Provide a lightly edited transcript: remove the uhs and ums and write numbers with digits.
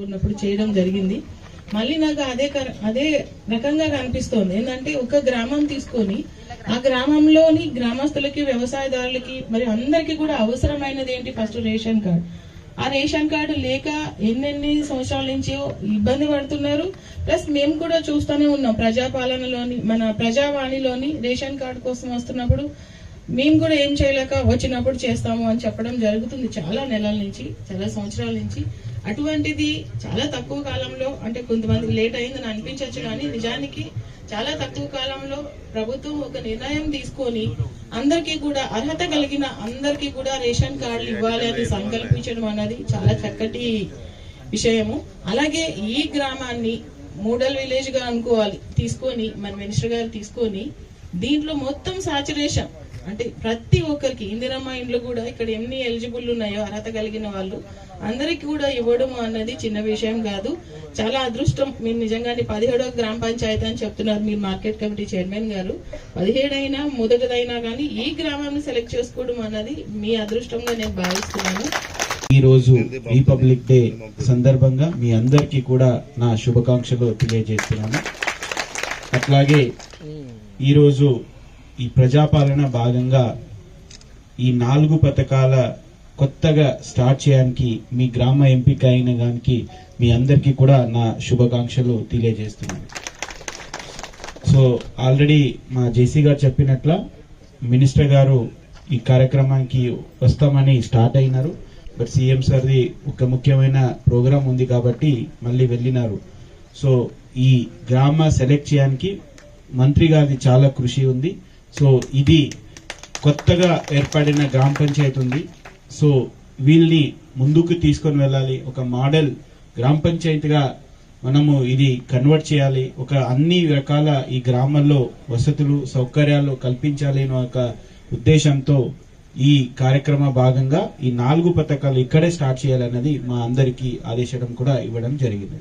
ఉన్నప్పుడు చేయడం జరిగింది. మళ్ళీ నాకు అదే రకంగా కనిపిస్తోంది. ఏంటంటే ఒక గ్రామం తీసుకొని ఆ గ్రామంలోని గ్రామస్తులకి, వ్యవసాయదారులకి, మరి అందరికీ కూడా అవసరమైనది ఏంటి? First ration card. ఆ రేషన్ కార్డు లేక ఎన్నెన్ని సంవత్సరాల నుంచి ఇబ్బంది పడుతున్నారు. ప్లస్ మేము కూడా చూస్తూనే ఉన్నాం, ప్రజాపాలనలోని మన ప్రజావాణిలోని రేషన్ కార్డు కోసం వస్తున్నప్పుడు మేము కూడా ఏం చేయలేక వచ్చినప్పుడు చేస్తాము అని చెప్పడం జరుగుతుంది. చాలా నెలల నుంచి, చాలా సంవత్సరాల నుంచి. అటువంటిది చాలా తక్కువ కాలంలో, అంటే కొంతమంది లేట్ అయిందని అనిపించవచ్చు, కానీ నిజానికి చాలా తక్కువ కాలంలో ప్రభుత్వం ఒక నిర్ణయం తీసుకొని అందరికీ కూడా అర్హత కలిగిన అందరికీ కూడా రేషన్ కార్డులు ఇవ్వాలి అని సంకల్పించడం అన్నది చాలా చక్కటి విషయము. అలాగే ఈ గ్రామాన్ని మోడల్ విలేజ్ గా అనుకోవాలి తీసుకొని, మన మినిస్టర్ గారు తీసుకొని దీంట్లో మొత్తం సాచురేషన్, అంటే ప్రతి ఒక్కరికి ఇందిరమ్మ ఇండ్లు కూడా ఇక్కడ ఎన్ని ఎలిజిబుల్ ఉన్నాయో అర్హత కలిగిన వాళ్ళు అందరికి కూడా ఇవ్వడం అన్నది చిన్న విషయం కాదు. చాలా అదృష్టం. మీరు నిజంగానే 17వ గ్రామ పంచాయతీ అని చెప్తున్నారు మీరు, మార్కెట్ కమిటీ చైర్మన్ గారు. 17 అయినా మొదటిదైనా కానీ ఈ గ్రామాన్ని సెలెక్ట్ చేసుకోవడం అన్నది మీ అదృష్టంగా నేను భావిస్తున్నాను. ఈ రోజు రిపబ్లిక్ డే సందర్భంగా మీ అందరికీ కూడా నా శుభాకాంక్షలు తెలియజేస్తున్నాను. అట్లాగే ఈరోజు ఈ ప్రజాపాలన భాగంగా ఈ 4 పథకాల కొత్తగా స్టార్ట్ చేయడానికి మీ గ్రామ ఎంపిక అయిన దానికి మీ అందరికీ కూడా నా శుభాకాంక్షలు తెలియజేస్తున్నాను. సో ఆల్రెడీ మా జేసీ గారు చెప్పినట్ల మినిస్టర్ గారు ఈ కార్యక్రమానికి వస్తామని స్టార్ట్ అయినారు. బట్ సీఎం సార్ది ఒక ముఖ్యమైన ప్రోగ్రాం ఉంది కాబట్టి మళ్ళీ వెళ్ళినారు. సో ఈ గ్రామ సెలెక్ట్ చేయడానికి మంత్రి గారిది చాలా కృషి ఉంది. సో ఇది కొత్తగా ఏర్పడిన గ్రామ పంచాయతీ ఉంది. సో వీళ్ళని ముందుకు తీసుకొని వెళ్ళాలి. ఒక మోడల్ గ్రామ పంచాయతీగా మనము ఇది కన్వర్ట్ చేయాలి. ఒక అన్ని రకాల ఈ గ్రామాల్లో వసతులు, సౌకర్యాలు కల్పించాలి అనే ఒక ఉద్దేశంతో ఈ కార్యక్రమ భాగంగా ఈ 4 పథకాలు ఇక్కడే స్టార్ట్ చేయాలన్నది మా అందరికీ ఆదేశం కూడా ఇవ్వడం జరిగింది.